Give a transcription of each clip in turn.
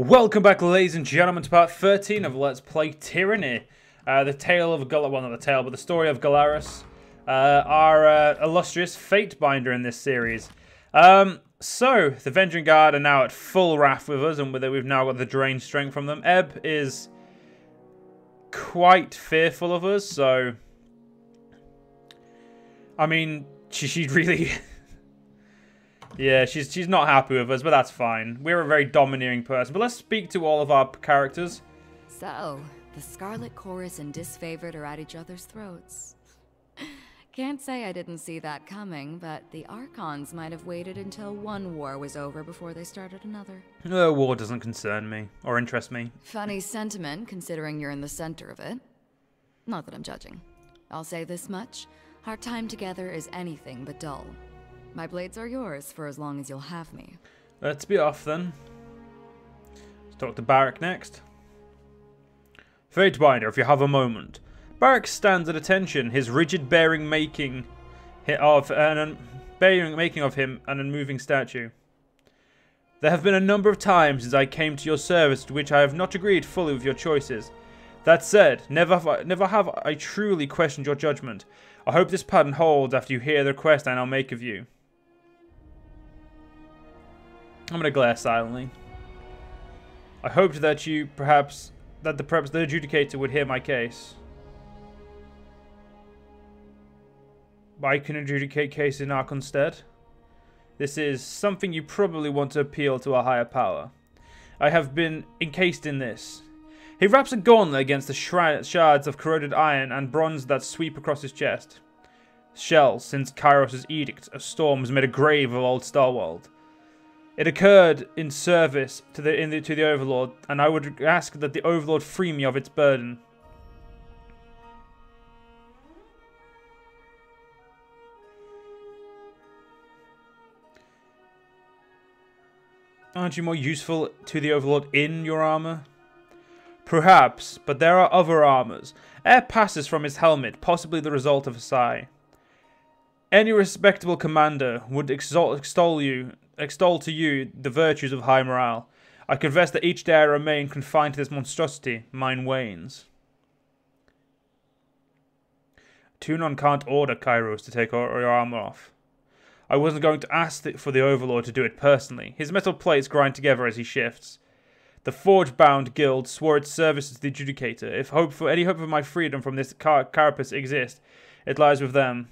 Welcome back, ladies and gentlemen, to part 13 of Let's Play Tyranny. The tale of well, not the tale, but the story of Kyros, our illustrious fatebinder in this series. So, the Vengeance Guard are now at full wrath with us, and we've now got the drained strength from them. Ebb is quite fearful of us, so... I mean, she really... Yeah, she's not happy with us, but that's fine. We're a very domineering person. But let's speak to all of our characters. So, the Scarlet Chorus and Disfavored are at each other's throats. Can't say I didn't see that coming, but the Archons might have waited until one war was over before they started another. War doesn't concern me, or interest me. Funny sentiment, considering you're in the center of it. Not that I'm judging. I'll say this much. Our time together is anything but dull. My blades are yours for as long as you'll have me. Let's be off then. Let's talk to Burak next. Fatebinder, if you have a moment. Burak stands at attention, his rigid bearing making of him an unmoving statue. There have been a number of times since I came to your service to which I have not agreed fully with your choices. That said, never have I truly questioned your judgment. I hope this pattern holds after you hear the request I now make of you. I'm going to glare silently. I hoped that perhaps the adjudicator would hear my case. I can adjudicate cases in Archon's stead. This is something you probably want to appeal to a higher power. I have been encased in this. He wraps a gauntlet against the shards of corroded iron and bronze that sweep across his chest. Shells, since Kyros' edict of storms made a grave of old Starworld. It occurred in service to the Overlord, and I would ask that the Overlord free me of its burden. Aren't you more useful to the Overlord in your armor? Perhaps, but there are other armors. Air passes from his helmet, possibly the result of a sigh. Any respectable commander would extol to you the virtues of high morale. I confess that each day I remain confined to this monstrosity, mine wanes. Tunon can't order Kyros to take your armor off. I wasn't going to ask for the Overlord to do it personally. His metal plates grind together as he shifts. The Forge-bound Guild swore its service to the Adjudicator. If any hope of my freedom from this carapace exists, it lies with them.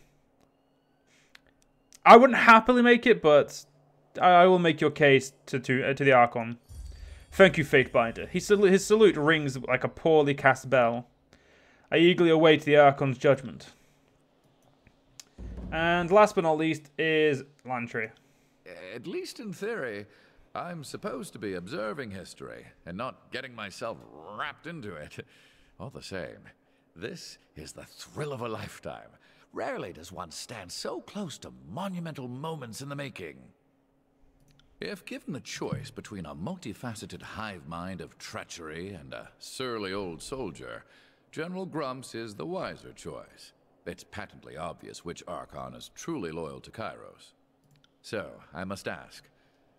I wouldn't happily make it, but I will make your case to the Archon. Thank you, Fatebinder. His salute rings like a poorly cast bell. I eagerly await the Archon's judgment. And last but not least is Lantry. At least in theory, I'm supposed to be observing history and not getting myself wrapped into it. All the same, this is the thrill of a lifetime. Rarely does one stand so close to monumental moments in the making. If given the choice between a multifaceted hive mind of treachery and a surly old soldier, General Grumps is the wiser choice. It's patently obvious which Archon is truly loyal to Kyros. So, I must ask,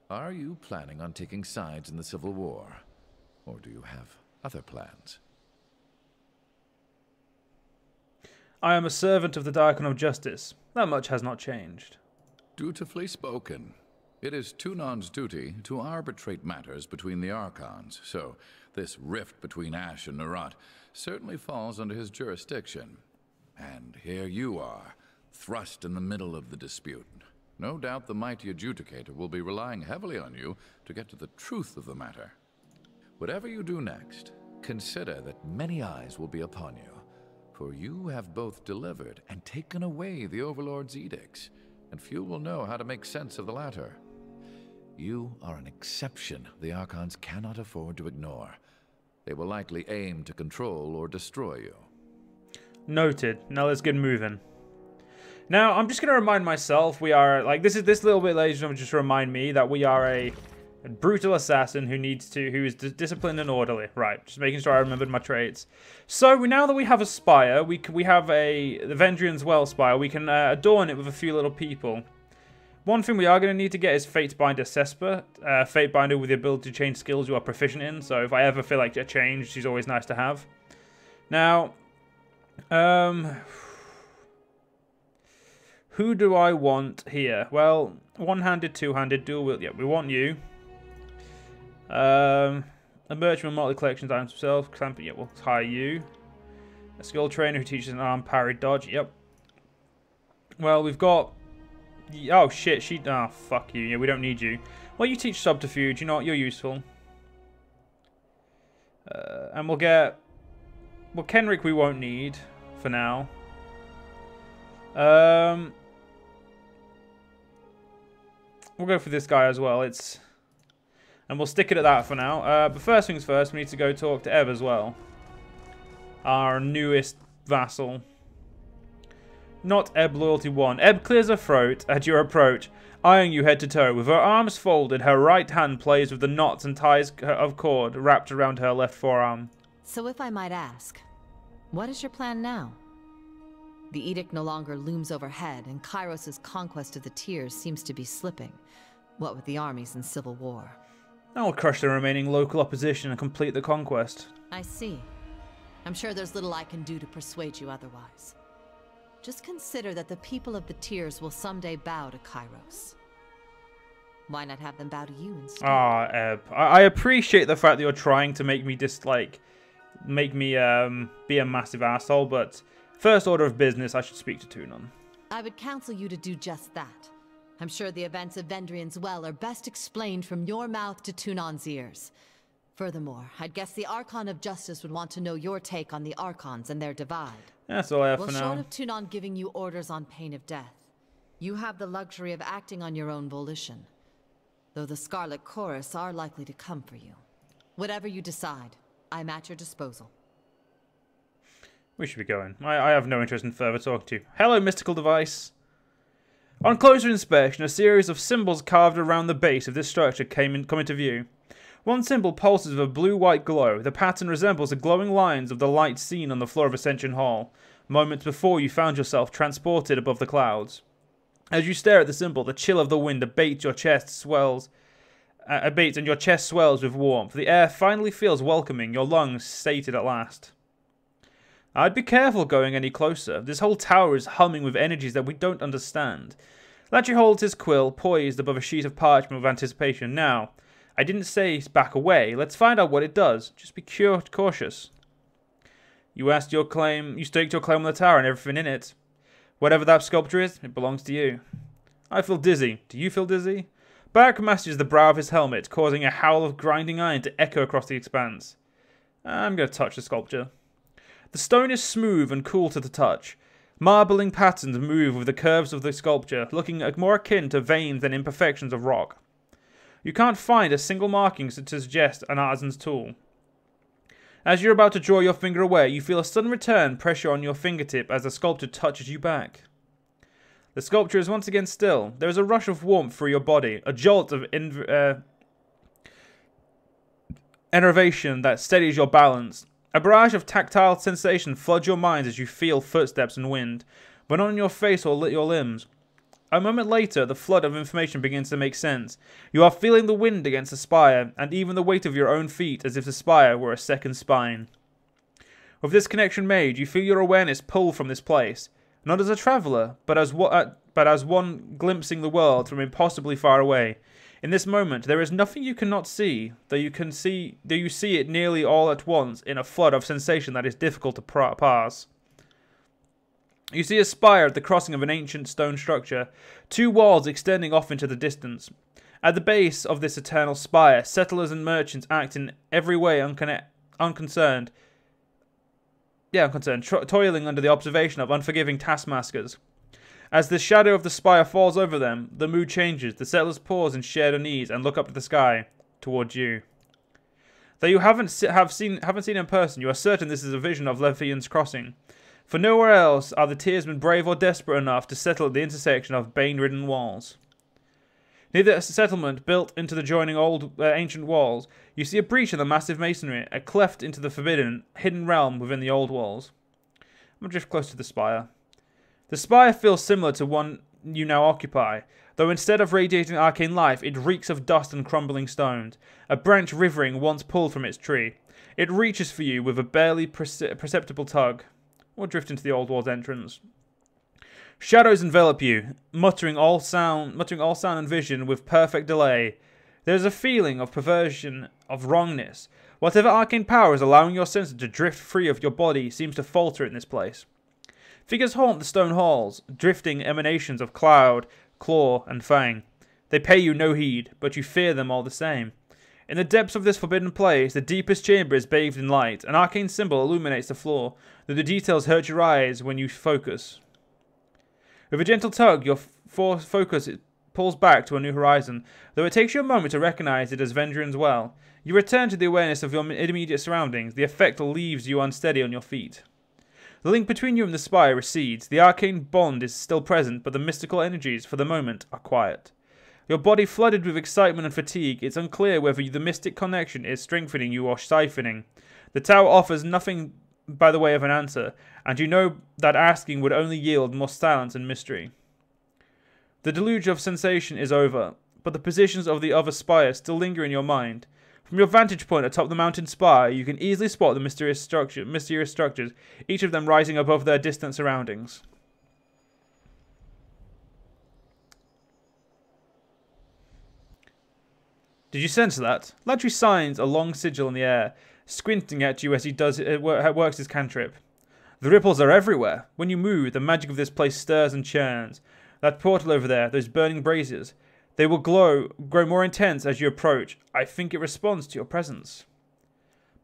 are you planning on taking sides in the Civil War? Or do you have other plans? I am a servant of the Archon of Justice. That much has not changed. Dutifully spoken. It is Tunon's duty to arbitrate matters between the Archons, so this rift between Ash and Narot certainly falls under his jurisdiction. And here you are, thrust in the middle of the dispute. No doubt the mighty Adjudicator will be relying heavily on you to get to the truth of the matter. Whatever you do next, consider that many eyes will be upon you. For you have both delivered and taken away the Overlord's edicts, and few will know how to make sense of the latter. You are an exception the Archons cannot afford to ignore. They will likely aim to control or destroy you. Noted. Now let's get moving. Now, I'm just going to remind myself, we are, like, this little bit, ladies and gentlemen, just to remind me that we are a brutal assassin who is disciplined and orderly. Right, just making sure I remembered my traits. So, now that we have a spire, we have the Vendrian's Well spire, we can adorn it with a few little people. One thing we are going to need to get is fatebinder Cesper. Fatebinder with the ability to change skills you are proficient in. So if I ever feel like a change, she's always nice to have. Now, who do I want here? Well, one-handed, two-handed, dual wield. Yeah, we want you. A merchant with multi-collections items himself. Yeah, we'll hire you. A skill trainer who teaches an arm, parry, dodge. Yep. Well, we've got... Oh, shit. Oh, fuck you. Yeah, we don't need you. Well, you teach subterfuge. You know what? You're useful. And we'll get... Well, Kenrick we won't need for now. We'll go for this guy as well. And we'll stick it at that for now. But first things first, we need to go talk to Eb as well. Our newest vassal. Not Eb Loyalty 1. Eb clears her throat at your approach, eyeing you head to toe. With her arms folded, her right hand plays with the knots and ties of cord wrapped around her left forearm. So if I might ask, what is your plan now? The edict no longer looms overhead, and Kyros' conquest of the Tears seems to be slipping. What with the armies in civil war? I will crush the remaining local opposition and complete the conquest. I see. I'm sure there's little I can do to persuade you otherwise. Just consider that the people of the Tears will someday bow to Kyros. Why not have them bow to you instead? Ah, Eb. I appreciate the fact that you're trying to make me be a massive asshole, but first order of business, I should speak to Tunon. I would counsel you to do just that. I'm sure the events of Vendrian's Well are best explained from your mouth to Tunon's ears. Furthermore, I'd guess the Archon of Justice would want to know your take on the Archons and their divide. That's all I have for now. Well, short of Tunon giving you orders on pain of death, you have the luxury of acting on your own volition. Though the Scarlet Chorus are likely to come for you. Whatever you decide, I'm at your disposal. We should be going. I have no interest in further talking to you. Hello, mystical device. On closer inspection, a series of symbols carved around the base of this structure come into view. One symbol pulses with a blue-white glow. The pattern resembles the glowing lines of the light seen on the floor of Ascension Hall, moments before you found yourself transported above the clouds. As you stare at the symbol, the chill of the wind abates, and your chest swells with warmth. The air finally feels welcoming, your lungs sated at last. I'd be careful going any closer. This whole tower is humming with energies that we don't understand. Latchy holds his quill, poised above a sheet of parchment with anticipation. Now, I didn't say back away. Let's find out what it does. Just be cautious. You staked your claim on the tower and everything in it. Whatever that sculpture is, it belongs to you. I feel dizzy. Do you feel dizzy? Burak massages the brow of his helmet, causing a howl of grinding iron to echo across the expanse. I'm going to touch the sculpture. The stone is smooth and cool to the touch. Marbling patterns move with the curves of the sculpture, looking more akin to veins than imperfections of rock. You can't find a single marking to suggest an artisan's tool. As you're about to draw your finger away, you feel a sudden return pressure on your fingertip as the sculpture touches you back. The sculpture is once again still. There is a rush of warmth through your body, a jolt of enervation that steadies your balance. A barrage of tactile sensation floods your mind as you feel footsteps and wind, but not on your face or your limbs. A moment later, the flood of information begins to make sense. You are feeling the wind against the spire, and even the weight of your own feet as if the spire were a second spine. With this connection made, you feel your awareness pull from this place, not as a traveller, but as one glimpsing the world from impossibly far away. In this moment, there is nothing you cannot see, though you see it nearly all at once in a flood of sensation that is difficult to pass. You see a spire at the crossing of an ancient stone structure, two walls extending off into the distance. At the base of this eternal spire, settlers and merchants act in every way unconcerned, toiling under the observation of unforgiving taskmasters. As the shadow of the spire falls over them, the mood changes. The settlers pause in shared unease and look up to the sky, towards you. Though you haven't seen in person, you are certain this is a vision of Levian's crossing. For nowhere else are the Tearsmen brave or desperate enough to settle at the intersection of bane-ridden walls. Near the settlement built into the joining ancient walls, you see a breach in the massive masonry, a cleft into the hidden realm within the old walls. I'm going to drift close to the spire. The spire feels similar to one you now occupy. Though instead of radiating arcane life, it reeks of dust and crumbling stones. A branch rivering once pulled from its tree. It reaches for you with a barely perceptible tug, or drift into the old world's entrance. Shadows envelop you, muttering all sound and vision with perfect delay. There is a feeling of perversion, of wrongness. Whatever arcane power is allowing your senses to drift free of your body seems to falter in this place. Figures haunt the stone halls, drifting emanations of cloud, claw, and fang. They pay you no heed, but you fear them all the same. In the depths of this forbidden place, the deepest chamber is bathed in light. An arcane symbol illuminates the floor, though the details hurt your eyes when you focus. With a gentle tug, your focus pulls back to a new horizon, though it takes you a moment to recognize it as Vendrian's well. You return to the awareness of your immediate surroundings. The effect leaves you unsteady on your feet. The link between you and the spire recedes. The arcane bond is still present, but the mystical energies, for the moment, are quiet. Your body flooded with excitement and fatigue, it's unclear whether the mystic connection is strengthening you or siphoning. The tower offers nothing by the way of an answer, and you know that asking would only yield more silence and mystery. The deluge of sensation is over, but the positions of the other spires still linger in your mind. From your vantage point atop the mountain spire, you can easily spot the mysterious structures, each of them rising above their distant surroundings. Did you sense that? Latry signs a long sigil in the air, squinting at you as he works his cantrip. The ripples are everywhere. When you move, the magic of this place stirs and churns. That portal over there, those burning braziers, they will grow more intense as you approach. I think it responds to your presence.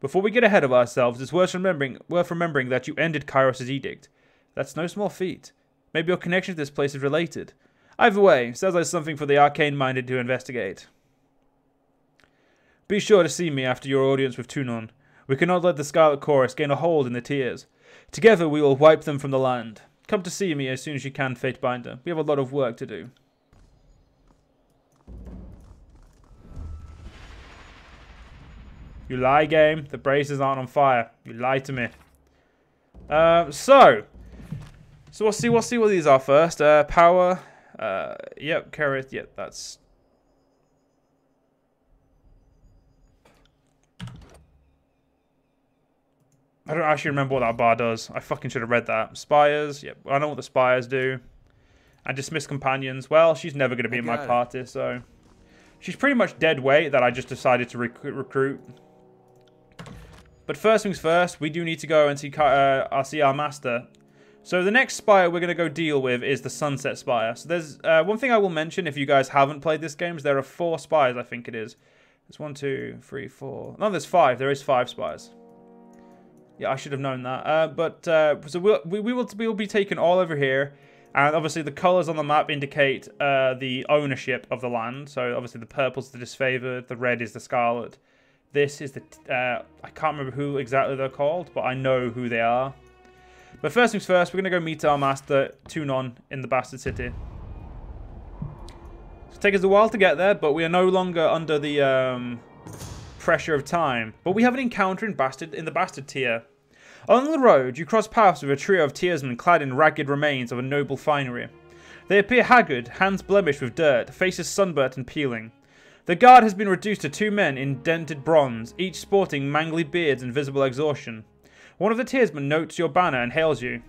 Before we get ahead of ourselves, it's worth remembering that you ended Kyros' edict. That's no small feat. Maybe your connection to this place is related. Either way, sounds like something for the arcane-minded to investigate. Be sure to see me after your audience with Tunon. We cannot let the Scarlet Chorus gain a hold in the Tears. Together we will wipe them from the land. Come to see me as soon as you can, Fatebinder. We have a lot of work to do. You lie, game. The braziers aren't on fire. You lied to me. So we'll see what these are first. Power. Yep, Kyros. Yep, that's... I don't actually remember what that bar does. I fucking should have read that. Spires. Yep, I know what the spires do. And dismiss companions. Well, she's never going to be in my party, so... She's pretty much dead weight that I just decided to recruit. But first things first, we do need to go and see our master. So the next spire we're going to go deal with is the Sunset Spire. So there's one thing I will mention if you guys haven't played this game is there are 4 spires, I think it is. There's 1, 2, 3, 4... No, there's 5. There is 5 spires. Yeah, I should have known that. So we will be taken all over here. And obviously the colours on the map indicate the ownership of the land. So obviously the purple's the disfavoured, the red is the scarlet. This is the... I can't remember who exactly they're called, but I know who they are. But first things first, we're going to go meet our master, Tunon, in the Bastard City. It'll take us a while to get there, but we are no longer under the pressure of time. But we have an encounter in the Bastard tier. Along the road, you cross paths with a trio of tiersmen clad in ragged remains of a noble finery. They appear haggard, hands blemished with dirt, faces sunburnt and peeling. The guard has been reduced to 2 men in dented bronze, each sporting mangly beards and visible exhaustion. One of the tiersmen notes your banner and hails you.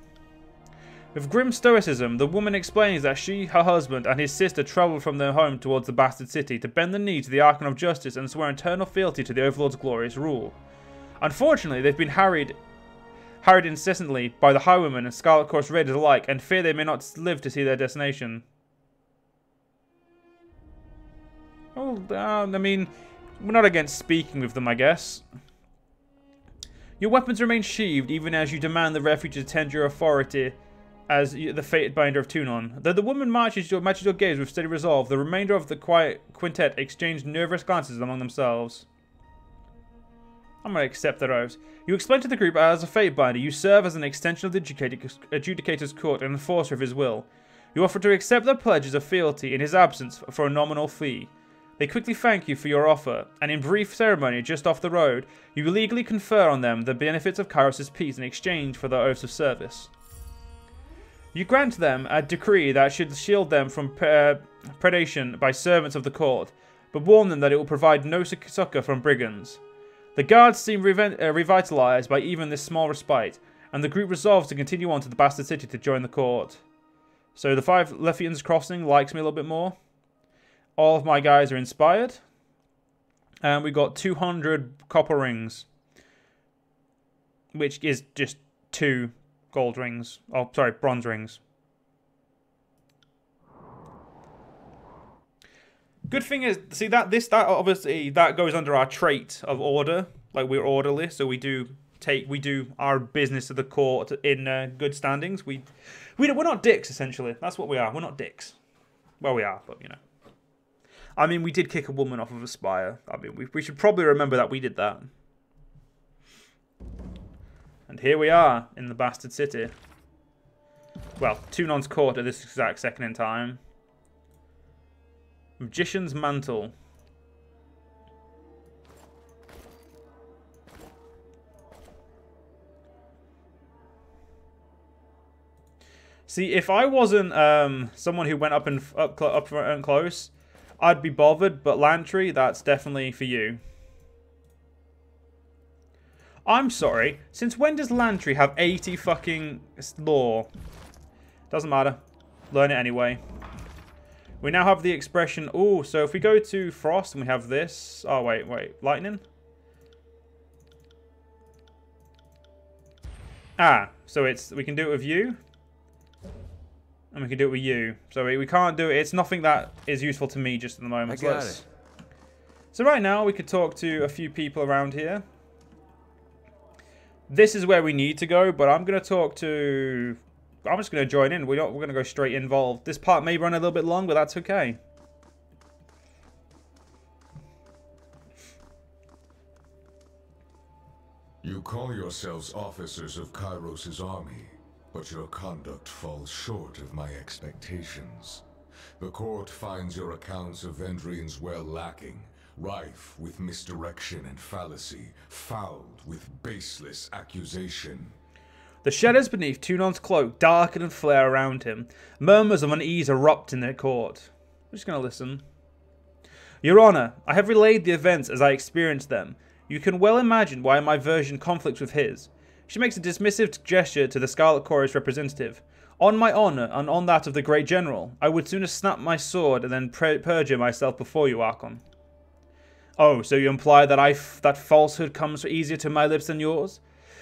With grim stoicism, the woman explains that she, her husband, and his sister travelled from their home towards the Bastard City to bend the knee to the Archon of Justice and swear eternal fealty to the Overlord's glorious rule. Unfortunately, they've been harried incessantly by the Highwaymen and Scarlet Chorus raiders alike, and fear they may not live to see their destination. Oh, I mean, we're not against speaking with them, I guess. Your weapons remain sheathed even as you demand the refuge attend your authority as the fatebinder of Tunon. Though the woman matches your gaze with steady resolve, the remainder of the quiet quintet exchange nervous glances among themselves. I'm going to accept their oaths. You explain to the group as a fatebinder, you serve as an extension of the adjudicator's court and enforcer of his will. You offer to accept their pledges of fealty in his absence for a nominal fee. They quickly thank you for your offer, and in brief ceremony just off the road, you legally confer on them the benefits of Kyros' peace in exchange for their oaths of service. You grant them a decree that should shield them from predation by servants of the court, but warn them that it will provide no succor from brigands. The guards seem revitalized by even this small respite, and the group resolves to continue on to the Bastard City to join the court. So the 5 Lethians Crossing likes me a little bit more. All of my guys are inspired. And we got 200 copper rings, which is just 2 gold rings. Oh, sorry, bronze rings. Good thing is, see that obviously that goes under our trait of order. Like, we're orderly, so we do our business to the court in good standings. We're not dicks, essentially. That's what we are. We're not dicks. Well, we are, but you know. I mean, we did kick a woman off of a spire. I mean, we should probably remember that we did that. And here we are in the Bastard City. Well, Tunon's court at this exact second in time. Magician's Mantle. See, if I wasn't someone who went up and close, I'd be bothered, but Lantry, that's definitely for you. I'm sorry, since when does Lantry have 80 fucking lore? Doesn't matter. Learn it anyway. We now have the expression, ooh, so if we go to Frost and we have this, oh wait, Lightning? Ah, so we can do it with you. And we can do it with you. So we can't do it. It's nothing that is useful to me just at the moment. I got it. So right now we could talk to a few people around here. This is where we need to go, but I'm going to talk to... I'm just going to join in. We're going to go straight involved. This part may run a little bit long, but that's okay. You call yourselves officers of Kyros' army, but your conduct falls short of my expectations. The court finds your accounts of Vendrian's well lacking, rife with misdirection and fallacy, fouled with baseless accusation. The shadows beneath Tunon's cloak darken and flare around him. Murmurs of unease erupt in the court. I'm just going to listen. Your Honor, I have relayed the events as I experienced them. You can well imagine why my version conflicts with his. She makes a dismissive gesture to the Scarlet Chorus representative. On my honor, and on that of the great general, I would sooner snap my sword and then perjure myself before you, Archon. Oh, so you imply that that falsehood comes easier to my lips than yours?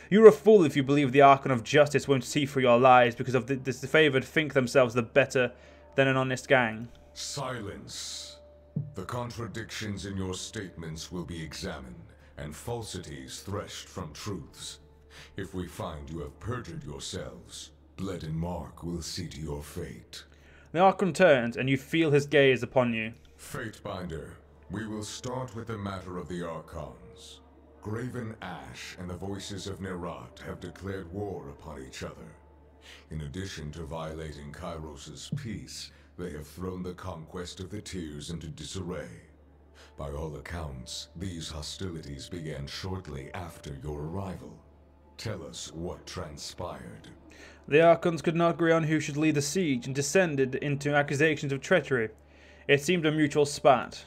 You're a fool if you believe the Archon of Justice won't see through your lies because of the disfavored think themselves the better than an honest gang. Silence. The contradictions in your statements will be examined, and falsities threshed from truths. If we find you have perjured yourselves, Blood and Mark will see to your fate. The Archon turns, and you feel his gaze upon you. Fatebinder, we will start with the matter of the Archons. Graven Ash and the Voices of Nerat have declared war upon each other. In addition to violating Kyros' peace, they have thrown the conquest of the Tears into disarray. By all accounts, these hostilities began shortly after your arrival. Tell us what transpired. The Archons could not agree on who should lead the siege and descended into accusations of treachery. It seemed a mutual spat.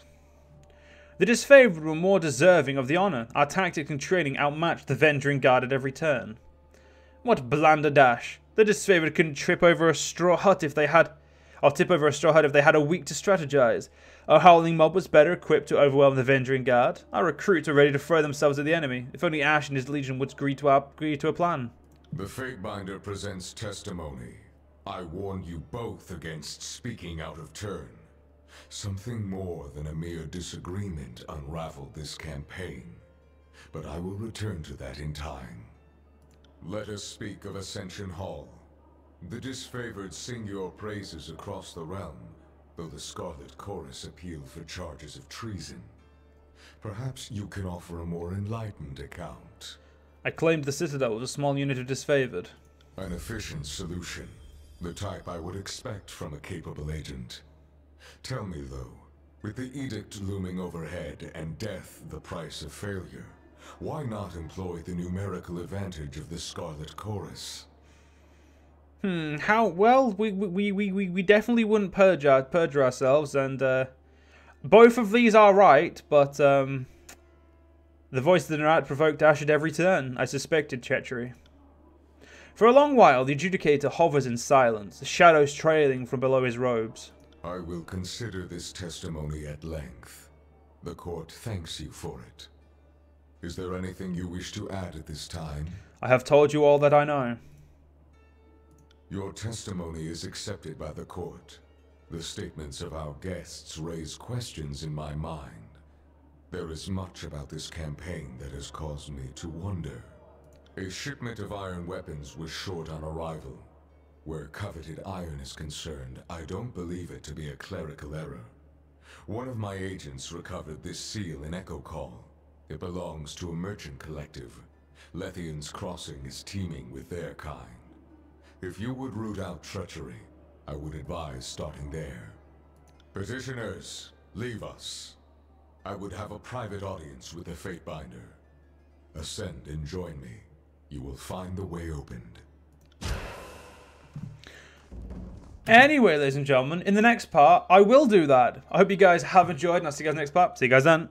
The disfavored were more deserving of the honor. Our tactics and training outmatched the Vendrian Guard at every turn. What blanderdash! The disfavored couldn't trip over a straw hut if they had... or tip over a straw hut if they had a week to strategize. Our howling mob was better equipped to overwhelm the Vendrian Guard. Our recruits were ready to throw themselves at the enemy. If only Ash and his legion would agree to a plan. The Fatebinder presents testimony. I warn you both against speaking out of turn. Something more than a mere disagreement unraveled this campaign. But I will return to that in time. Let us speak of Ascension Hall. The disfavored sing your praises across the realm, though the Scarlet Chorus appeal for charges of treason. Perhaps you can offer a more enlightened account. I claimed the Citadel was a small unit of disfavored. An efficient solution. The type I would expect from a capable agent. Tell me though, with the edict looming overhead and death the price of failure, why not employ the numerical advantage of the Scarlet Chorus? How well? We definitely wouldn't perjure ourselves, and both of these are right, but the voice of the night provoked Ash at every turn. I suspected treachery. For a long while, the adjudicator hovers in silence, the shadows trailing from below his robes. I will consider this testimony at length. The court thanks you for it. Is there anything you wish to add at this time? I have told you all that I know. Your testimony is accepted by the court. The statements of our guests raise questions in my mind. There is much about this campaign that has caused me to wonder. A shipment of iron weapons was short on arrival. Where coveted iron is concerned, I don't believe it to be a clerical error. One of my agents recovered this seal in Echo Call. It belongs to a merchant collective. Lethian's Crossing is teeming with their kind. If you would root out treachery, I would advise starting there. Petitioners, leave us. I would have a private audience with the fatebinder. Ascend and join me. You will find the way opened. Anyway, ladies and gentlemen, in the next part, I will do that. I hope you guys have enjoyed, and I'll see you guys next part. See you guys then.